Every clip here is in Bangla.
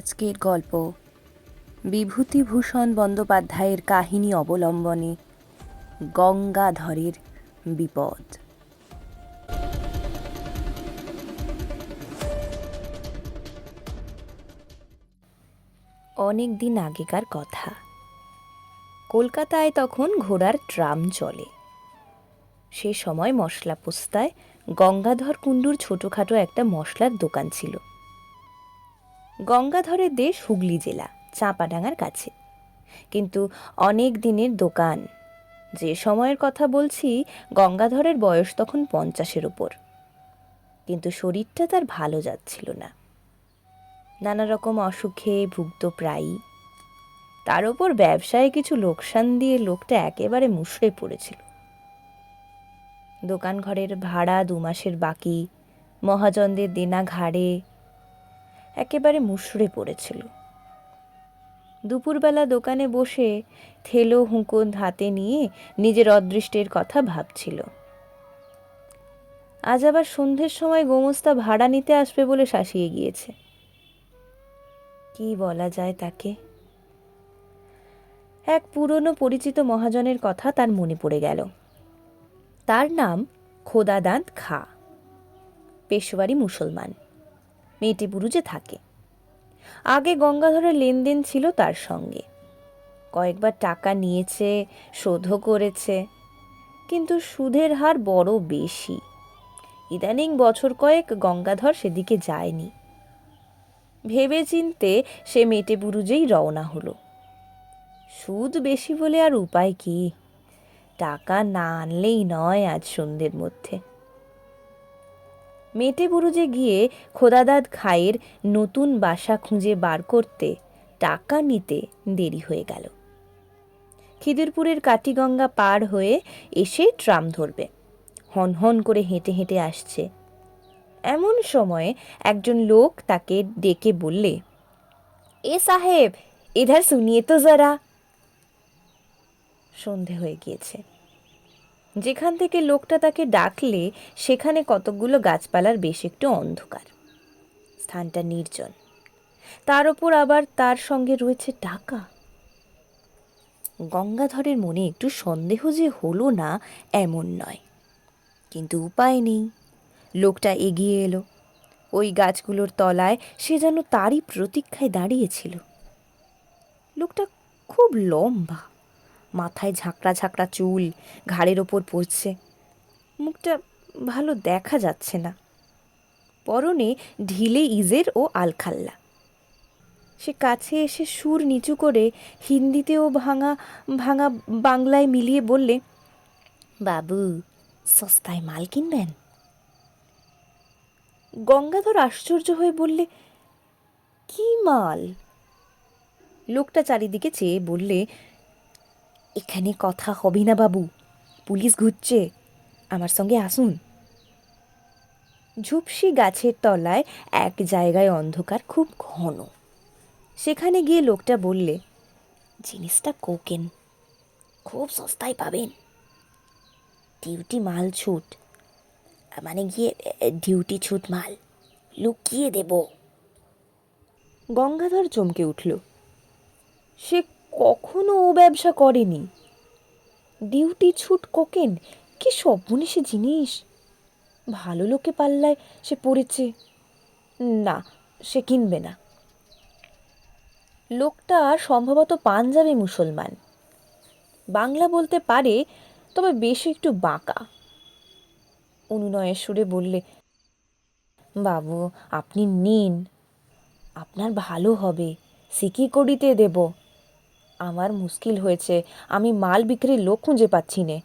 আজকের গল্প বিভূতিভূষণ বন্দ্যোপাধ্যায়ের কাহিনী অবলম্বনে গঙ্গাধরের বিপদ। অনেক দিন আগেকার কথা। কলকাতায় তখন ঘোড়ার ট্রাম চলে। সে সময় মশলা পোস্তায় গঙ্গাধর কুণ্ডুর ছোটোখাটো একটা মশলার দোকান ছিল। গঙ্গাধরের দেশ হুগলি জেলা, চাঁপাডাঙ্গার কাছে। কিন্তু অনেক দিনের দোকান। যে সময়ের কথা বলছি, গঙ্গাধরের বয়স তখন 50-এর ওপর। কিন্তু শরীরটা তার ভালো যাচ্ছিল না। নানা রকম অসুখে ভুগত প্রায়ই। তার ওপর ব্যবসায় কিছু লোকসান দিয়ে লোকটা একেবারে মুষড়ে পড়েছিল। দোকান ঘরের ভাড়া 2 মাসের বাকি, মহাজনদের দেনা ঘাড়ে, একেবারে মুষড়ে পড়েছিল। দুপুরবেলা দোকানে বসে থেলো হুঁকো হাতে নিয়ে নিজের অদৃষ্টের কথা ভাবছিল। আজ আবার সন্ধ্যের সময় গোমস্তা ভাড়া নিতে আসবে বলে শাসিয়ে গিয়েছে। কি বলা যায় তাকে? এক পুরনো পরিচিত মহাজনের কথা তার মনে পড়ে গেল। তার নাম খোদাদাঁত খাঁ। পেশোয়ারি মুসলমান, মেটিবুরুজে থাকে। আগে গঙ্গাধরের লেনদেন ছিল তার সঙ্গে। কয়েকবার টাকা নিয়েছে, শোধও করেছে, কিন্তু সুদের হার বড় বেশি। ইদানিং বছর কয়েক গঙ্গাধর সেদিকে যায়নি। ভেবেচিন্তে সে মেটেবুরুজেই রওনা হলো। সুদ বেশি বলে আর উপায় কি? টাকা না আনলেই নয় আজ সন্ধ্যের মধ্যে। মেটেবুরুজে গিয়ে খোদাদাদ খায়ের নতুন বাসা খুঁজে বার করতে টাকা নিতে দেরি হয়ে গেল। খিদিরপুরের কাটিগঙ্গা পার হয়ে এসে ট্রাম ধরবে। হন হন করে হেঁটে হেঁটে আসছে। এমন সময়ে একজন লোক তাকে ডেকে বললে, এ সাহেব, ইধার শুনিয়ে তো জরা। সন্ধে হয়ে গিয়েছে। যেখান থেকে লোকটা তাকে ডাকলে সেখানে কতকগুলো গাছপালার বেশ একটু অন্ধকার। স্থানটা নির্জন। তার ওপর আবার তার সঙ্গে রয়েছে টাকা। গঙ্গাধরের মনে একটু সন্দেহ যে হলো না এমন নয়, কিন্তু উপায় নেই। লোকটা এগিয়ে এলো। ওই গাছগুলোর তলায় সে যেন তারই প্রতীক্ষায় দাঁড়িয়েছিল। লোকটা খুব লম্বা, মাথায় ঝাঁকড়া ঝাঁকড়া চুল ঘাড়ের ওপর পড়ছে। মুখটা ভালো দেখা যাচ্ছে না। পরনে ঢিলে ইজের ও আলখাল্লা। সে কাছে এসে সুর নিচু করে হিন্দিতেও ভাঙা ভাঙা বাংলায় মিলিয়ে বললে, বাবু, সস্তায় মাল কিনবেন? গঙ্গাধর আশ্চর্য হয়ে বললে, কি মাল? লোকটা চারিদিকে চেয়ে বললে, এখানে কথা হবে না বাবু, পুলিশ ঘুরছে, আমার সঙ্গে আসুন। ঝুপসি গাছের তলায় এক জায়গায় অন্ধকার খুব ঘন। সেখানে গিয়ে লোকটা বললে, জিনিসটা কোকেন, খুব সস্তায় পাবেন। ডিউটি মাল ছুট, মানে গিয়ে ডিউটি ছুট মাল, লুকিয়ে দেব। গঙ্গাধর চমকে উঠল। সে কখনো ও ব্যবসা করেনি। ডিউটি ছুট কোকেন, কি সর্বনেশে জিনিস! ভালো লোকে পাল্লায় সে পড়েছে। না, সে কিনবে না। লোকটা সম্ভবত পাঞ্জাবি মুসলমান, বাংলা বলতে পারে, তবে বেশ একটু বাঁকা। অনুনয়ের সুরে বললে, বাবু, আপনি নিন, আপনার ভালো হবে, সিকি করিতে দেব। আমার মুশকিল হয়েছে, আমি মাল বিক্রির লোক খুঁজে পাচ্ছি নে।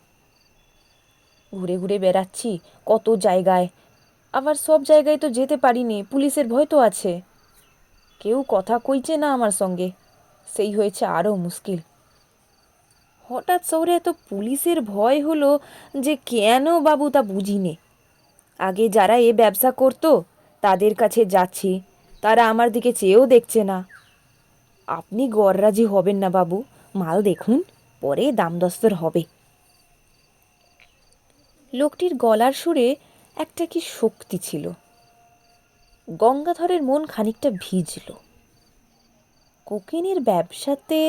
ঘুরে ঘুরে বেড়াচ্ছি কত জায়গায়, আবার সব জায়গায় তো যেতে পারিনি, পুলিশের ভয় তো আছে। কেউ কথা কইছে না আমার সঙ্গে, সেই হয়েছে আরও মুশকিল। হঠাৎ শহরে এত পুলিশের ভয় হলো যে কেন বাবু তা বুঝিনে। আগে যারা এ ব্যবসা করতো তাদের কাছে যাচ্ছি, তারা আমার দিকে চেয়েও দেখছে না। আপনি গররাজি হবেন না বাবু, মাল দেখুন, পরে দাম দস্তর হবে। লোকটির গলার সুরে একটা কি শক্তি ছিল। গঙ্গাধরের মন খানিকটা ভিজল। কোকেনের ব্যবসাতে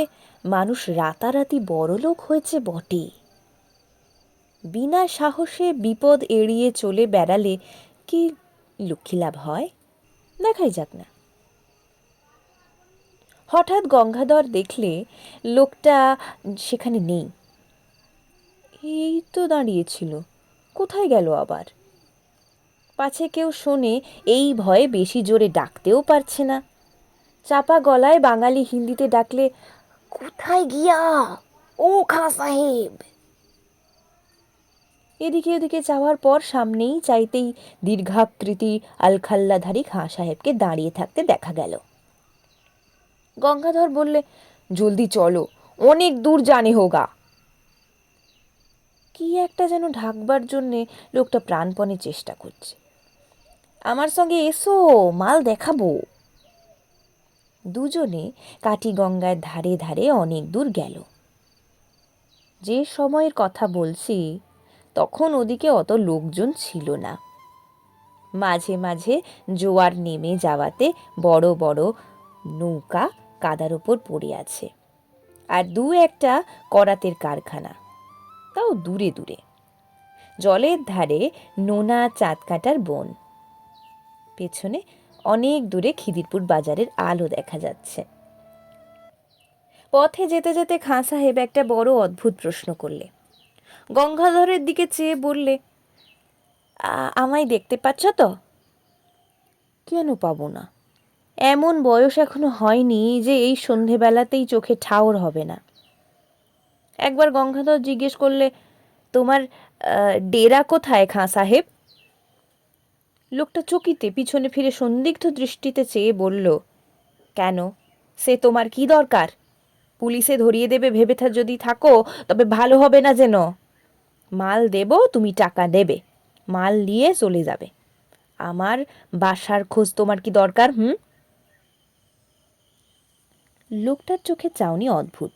মানুষ রাতারাতি বড়লোক হয়েছে বটে, বিনা সাহসে বিপদ এড়িয়ে চলে বেড়ালে কি লক্ষ্মী লাভ হয়? দেখাই যাক না। হঠাৎ গঙ্গাধর দেখলে লোকটা সেখানে নেই। এই তো দাঁড়িয়েছিল, কোথায় গেল আবার? পাছে কেউ শোনে এই ভয়ে বেশি জোরে ডাকতেও পারছে না। চাপা গলায় বাঙালি হিন্দিতে ডাকলে, কোথায় গিয়া ও খাঁ সাহেব। এদিকে ওদিকে চাওয়ার পর সামনেই চাইতেই দীর্ঘাকৃতি আলখাল্লাধারী খাঁ সাহেবকে দাঁড়িয়ে থাকতে দেখা গেল। গঙ্গাধর বললে, জলদি চলো, অনেক দূর জানে হোগা। কি একটা যেন ঢাকবার জন্যে লোকটা প্রাণপণে চেষ্টা করছে। আমার সঙ্গে এসো, মাল দেখাবো। দুজনে কাটিগঙ্গার ধারে ধারে অনেক দূর গেল। যে সময়ের কথা বলছি তখন ওদিকে অত লোকজন ছিল না। মাঝে মাঝে জোয়ার নেমে যাওয়াতে বড় বড় নৌকা কাদার ওপর পড়ে আছে, আর দু একটা করাতের কারখানা, তাও দূরে দূরে। জলের ধারে নোনা চাঁদকাটার বন। পেছনে অনেক দূরে খিদিরপুর বাজারের আলো দেখা যাচ্ছে। পথে যেতে যেতে খাঁ সাহেব একটা বড় অদ্ভুত প্রশ্ন করলে। গঙ্গাধরের দিকে চেয়ে বললে, আমায় দেখতে পাচ্ছ তো? কেন পাবো না? এমন বয়স এখনো হয়নি যে এই সন্ধেবেলাতেই চোখে ঠাউর হবে না। একবার গঙ্গাধর জিজ্ঞেস করলে, তোমার ডেরা কোথায় খাঁ সাহেব? লোকটা চকিতে পিছনে ফিরে সন্দিগ্ধ দৃষ্টিতে চেয়ে বলল, কেন, সে তোমার কি দরকার? পুলিশে ধরিয়ে দেবে ভেবে যদি থাকো তবে ভালো হবে না যেন। মাল দেব, তুমি টাকা নেবে, মাল নিয়ে চলে যাবে। আমার বাসার খোঁজ তোমার কি দরকার? লোকটার চোখে চাউনি অদ্ভুত।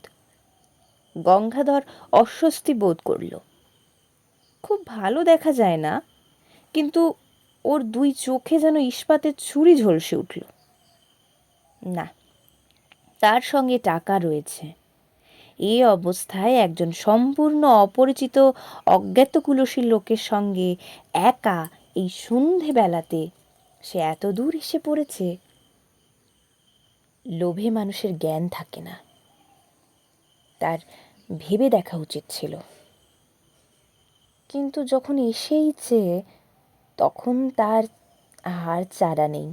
গঙ্গাধর অস্বস্তি বোধ করল। খুব ভালো দেখা যায় না, কিন্তু ওর দুই চোখে যেন ইস্পাতের ছুরি ঝলসে উঠল। না, তার সঙ্গে টাকা রয়েছে। এ অবস্থায় একজন সম্পূর্ণ অপরিচিত অজ্ঞাত কুলসী লোকের সঙ্গে একা এই সন্ধেবেলাতে সে এত দূর এসে পড়েছে। লোভে মানুষের জ্ঞান থাকে না, তার ভেবে দেখা উচিত ছিল। কিন্তু যখন এসেইছে তখন তার আর চারা নেই।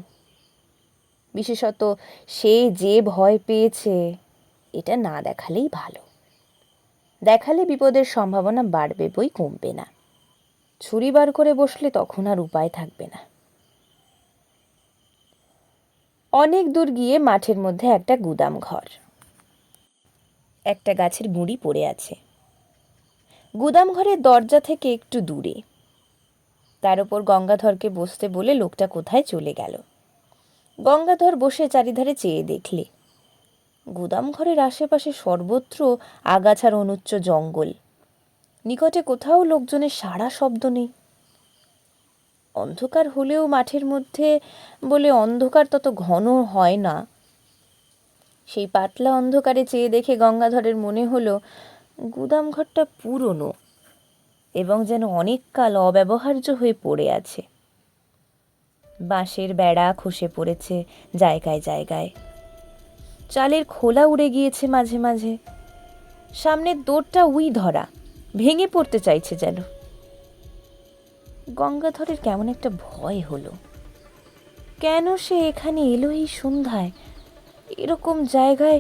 বিশেষত সে যে ভয় পেয়েছে এটা না দেখালেই ভালো। দেখালে বিপদের সম্ভাবনা বাড়বে বই কমবে না। ছুরি বার করে বসলে তখন আর উপায় থাকবে না। অনেক দূর গিয়ে মাঠের মধ্যে একটা গুদাম ঘর, একটা গাছের গুঁড়ি পড়ে আছে। গুদাম ঘরের দরজা থেকে একটু দূরে। তার উপর গঙ্গাধরকে বসতে বলে লোকটা কোথায় চলে গেল। গঙ্গাধর বসে চারিধারে চেয়ে দেখলে গুদাম ঘরের আশেপাশে সর্বত্র আগাছার অনুচ্চ জঙ্গল। নিকটে কোথাও লোকজনের সাড়া শব্দ নেই। অন্ধকার হলেও মাঠের মধ্যে বলে অন্ধকার তত ঘন হয় না। সেই পাতলা অন্ধকারে চেয়ে দেখে গঙ্গাধরের মনে হলো গুদাম ঘরটা পুরনো এবং যেন অনেক কাল অব্যবহার্য হয়ে পড়ে আছে। বাঁশের বেড়া খসে পড়েছে জায়গায় জায়গায়, চালের খোলা উড়ে গিয়েছে মাঝে মাঝে। সামনের দোরটা উই ধরা, ভেঙে পড়তে চাইছে যেন। গঙ্গাধরের কেমন একটা ভয় হলো। কেন সে এখানে এলো এই সন্ধ্যায়? এরকম জায়গায়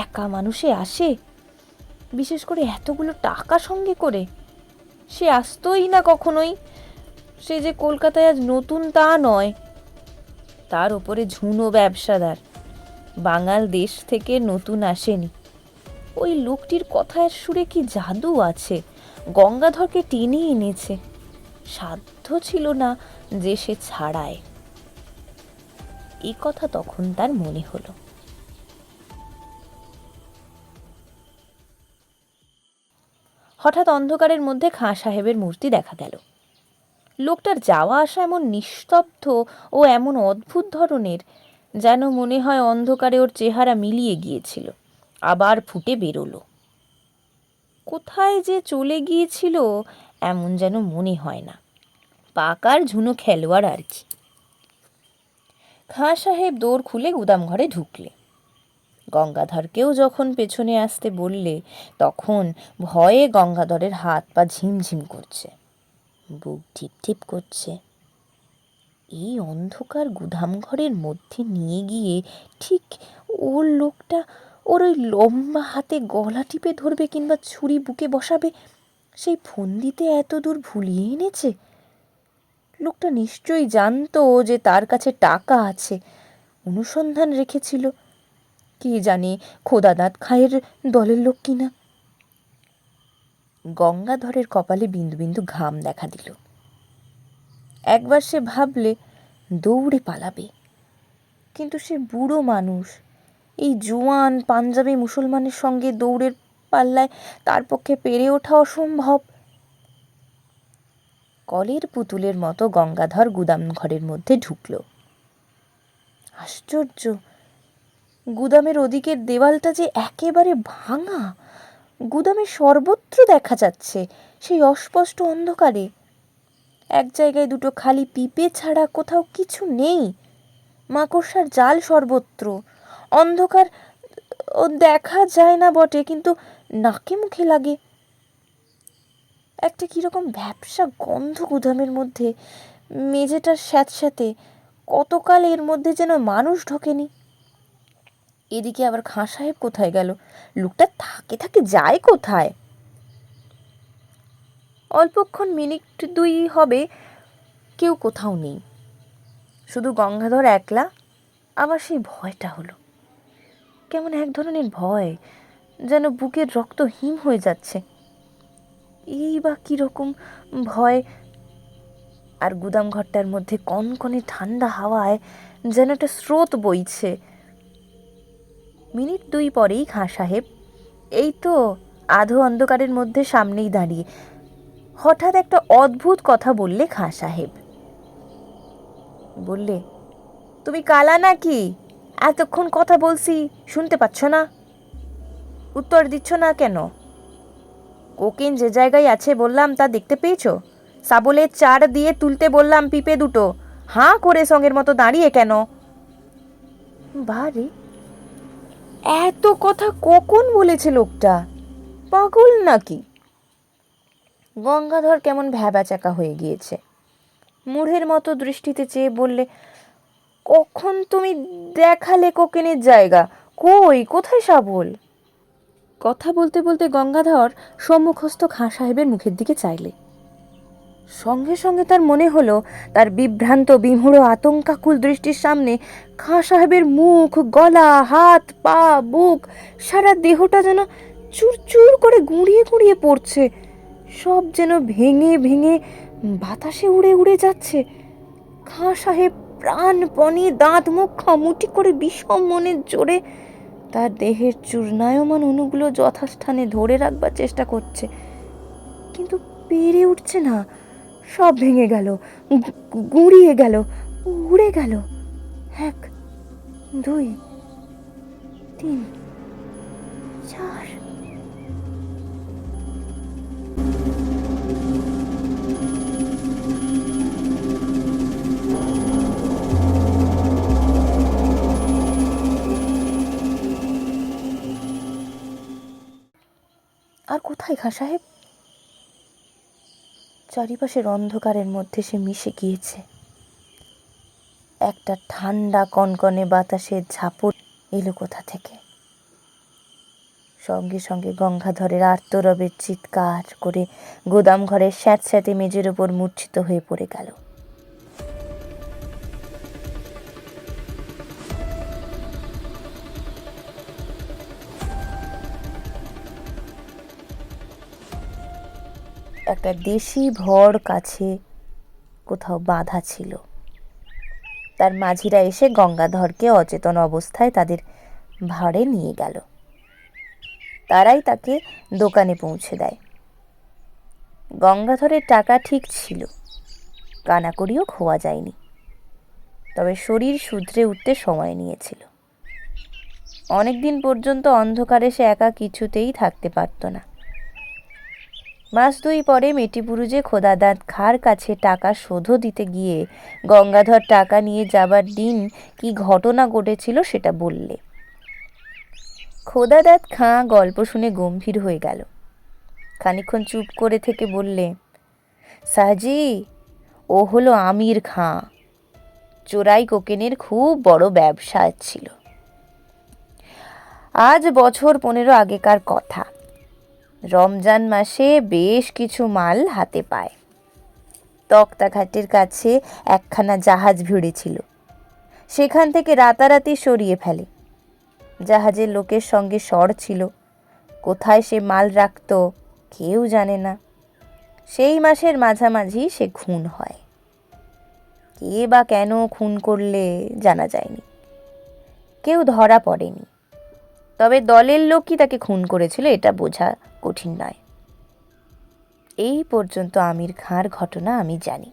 একা মানুষে আসে, বিশেষ করে এতগুলো টাকা সঙ্গে করে? সে আসতোই না কখনোই। সে যে কলকাতায় আজ নতুন তা নয়। তার ওপরে ঝুনো ব্যবসাদার, বাঙাল দেশ থেকে নতুন আসেনি। ওই লোকটির কথার সুরে কি জাদু আছে, গঙ্গাধরকে টেনে এনেছে। সাধ্য ছিল না যে সে ছাড়ায়। এই কথা তখন তার মনে হলো। হঠাৎ অন্ধকারের মধ্যে খাঁ সাহেবের মূর্তি দেখা গেল। লোকটার যাওয়া আসা এমন নিস্তব্ধ ও এমন অদ্ভুত ধরনের যেন মনে হয় অন্ধকারে ওর চেহারা মিলিয়ে গিয়েছিল, আবার ফুটে বেরোলো। কোথায় যে চলে গিয়েছিল এমন যেন মনে হয় না, পাকার ঝুনো খেলোয়াড় আর কি। খাঁ সাহেব দৌড় খুলে গুদাম ঘরে ঢুকলে। গঙ্গাধরকেও যখন পেছনে আসতে বললে, তখন ভয়ে গঙ্গাধরের হাত পা ঝিমঝিম করছে, বুক টিপ টিপ করছে। এই অন্ধকার গুদাম ঘরের মধ্যে নিয়ে গিয়ে ঠিক ওর লোকটা ওর ওই লম্বা হাতে গলা টিপে ধরবে কিংবা ছুরি বুকে বসাবে, সেই ফন্দিতে এত দূর ভুলিয়ে এনেছে। লোকটা নিশ্চয়ই জানতো যে তার কাছে টাকা আছে, অনুসন্ধান রেখেছিল। কে জানে খোদাদাদ খায়ের দলের লোক কিনা। গঙ্গাধরের কপালে বিন্দু বিন্দু ঘাম দেখা দিল। একবার সে ভাবলে দৌড়ে পালাবে, কিন্তু সে বুড়ো মানুষ, এই জোয়ান পাঞ্জাবি মুসলমানের সঙ্গে দৌড়ের পাল্লায় তার পক্ষে পেরে ওঠা অসম্ভব। কলের পুতুলের মতো গঙ্গাধর গুদাম ঘরের মধ্যে ঢুকল। আশ্চর্য, গুদামের ওদিকের দেওয়ালটা যে একেবারে ভাঙা, গুদামের সর্বত্র দেখা যাচ্ছে সেই অস্পষ্ট অন্ধকারে। এক জায়গায় দুটো খালি পিপে ছাড়া কোথাও কিছু নেই, মাকড়সার জাল সর্বত্র। অন্ধকার ও দেখা যায় না বটে, কিন্তু নাকে মুখে লাগে। একটা কীরকম ভ্যাপসা গন্ধ গুদামের মধ্যে, মেঝেটার স্যাঁতস্যাঁতে, কতকাল এর মধ্যে যেন মানুষ ঢোকেনি। এদিকে আবার খাঁ সাহেব কোথায় গেল? লোকটা থাকে থাকে যায় কোথায়? অল্পক্ষণ মিনিট দুই হবে কেউ কোথাও নেই, শুধু গঙ্গাধর একলা। আবার সেই ভয়টা হলো, কেমন এক ধরনের ভয়, যেন বুকের রক্ত হিম হয়ে যাচ্ছে। এই বা কীরকম ভয়! আর গুদাম ঘরটার মধ্যে কনকনে ঠান্ডা হাওয়ায় যেন একটা স্রোত বইছে। মিনিট দুই পরেই খাঁ সাহেব এই তো আধো অন্ধকারের মধ্যে সামনেই দাঁড়িয়ে। হঠাৎ একটা অদ্ভুত কথা বললে খাঁ সাহেব। বললে, তুমি কালা নাকি? এতক্ষণ কথা বলছি, শুনতে পাচ্ছ না? উত্তর দিচ্ছ না কেন? কোকিন যে জায়গায় আছে বললাম তা দেখতে পেয়েছো? সাবলের চার দিয়ে তুলতে বললাম পিপে দুটো, হাঁ করে সঙ্গের মতো দাঁড়িয়ে কেন? বারে, এত কথা কখন বলেছে লোকটা? পাগল নাকি? গঙ্গাধর কেমন ভ্যাবাচাকা হয়ে গিয়েছে। মূঢ়ের মতো দৃষ্টিতে চেয়ে বললে, কখন তুমি দেখালে কোকিনের জায়গা? কোথায় সাবল? কথা বলতে বলতে গঙ্গাধর সম্মুখস্থ খাঁ সাহেবের মুখের দিকে চাইলে। সঙ্গে সঙ্গে তার মনে হলো, তার বিভ্রান্ত বিমূঢ় আতঙ্কাকুল দৃষ্টির সামনে খাঁ সাহেবের মুখ, গলা, হাত পা, বুক, সারা দেহটা যেন চুরচুর করে গুঁড়িয়ে গুঁড়িয়ে পড়ছে, সব যেন ভেঙে ভেঙে বাতাসে উড়ে উড়ে যাচ্ছে। খাঁ সাহেব প্রাণপণে দাঁত মুখ খামুটি করে বিষম মনের জোরে তার দেহের চূর্ণায়মান অণুগুলো যথাস্থানে ধরে রাখবার চেষ্টা করছে, কিন্তু পেরে উঠছে না। সব ভেঙে গেল, গুঁড়িয়ে গেল, উড়ে গেল। 1 2 3 4। আর কোথায় খাঁ সাহেব? চারিপাশের অন্ধকারের মধ্যে সে মিশে গিয়েছে। একটা ঠান্ডা কনকনে বাতাসের ঝাপট এলো কোথা থেকে। সঙ্গে সঙ্গে গঙ্গাধরের আর্তরবের চিৎকার করে গোদাম ঘরের স্যাঁতস্যাঁতে মেঝের ওপর মূর্ছিত হয়ে পড়ে গেল। একটা দেশি ভর কাছে কোথাও বাঁধা ছিল। তার মাঝিরা এসে গঙ্গাধরকে অচেতন অবস্থায় তাদের ভাড়ে নিয়ে গেল। তারাই তাকে দোকানে পৌঁছে দেয়। গঙ্গাধরের টাকা ঠিক ছিল, কানাকড়িও খোয়া যায়নি। তবে শরীর শুধরে উঠতে সময় নিয়েছিল। অনেক দিন পর্যন্ত অন্ধকারে সে একা কিছুতেই থাকতে পারত না। মাস 2 পরে মেটিপুরুজে খোদাদাদ খাঁর কাছে টাকা শোধ দিতে গিয়ে গঙ্গাধর টাকা নিয়ে যাবার দিন কি ঘটনা ঘটেছিল সেটা বললে। খোদাদাদ খাঁ গল্প শুনে গম্ভীর হয়ে গেল। খানিকক্ষণ চুপ করে থেকে বললে, সাহাজি, ও হলো আমির খাঁ। চোরাই কোকেনের খুব বড় ব্যবসা ছিল। আজ বছর 15 আগেকার কথা। রমজান মাসে বেশ কিছু মাল হাতে পায়। তক্তাঘাটের কাছে একখানা জাহাজ ভিড়েছিল। সেখান থেকে রাতারাতি সরিয়ে ফেলে। জাহাজের লোকের সঙ্গে সর ছিল। কোথায় সে মাল রাখত কেউ জানে না। সেই মাসের মাঝামাঝি সে খুন হয়। কে বা কেন খুন করলে জানা যায়নি। কেউ ধরা পড়েনি। তবে দলের লোকই তাকে খুন করেছিল এটা বোঝা কঠিন নয়। এই পর্যন্ত আমির খাঁর ঘটনা আমি জানি।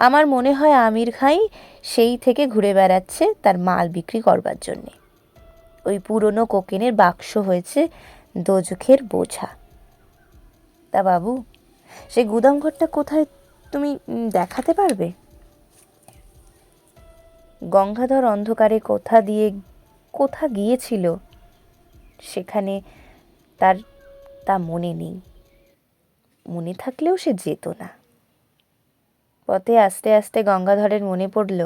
আমার মনে হয় আমির খাঁই সেই থেকে ঘুরে বেড়াচ্ছে তার মাল বিক্রি করবার জন্যে। ওই পুরনো কোকেনের বাক্স হয়েছে দোজখের বোঝা। তা বাবু, সেই গুদামঘরটা কোথায় তুমি দেখাতে পারবে? গঙ্গাধর অন্ধকারে কোথা গিয়েছিল সেখানে তা মনে নেই। মনে থাকলেও সে যেত না। পথে আস্তে আস্তে গঙ্গাধরের মনে পড়ল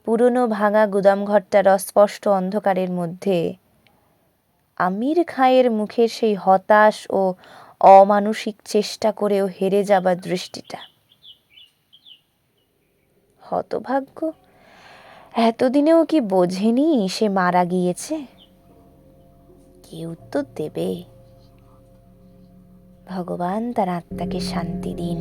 পুরনো ভাঙা গুদামঘরটার অস্পষ্ট অন্ধকারের মধ্যে আমির খাঁয়ের মুখের সেই হতাশ ও অমানুষিক চেষ্টা করেও হেরে যাবার দৃষ্টিটা। হতভাগ্য, এতদিনেও কি বোঝেনি সে মারা গিয়েছে? কে উত্তর দেবে? ভগবান তার আত্মাকে শান্তি দিন।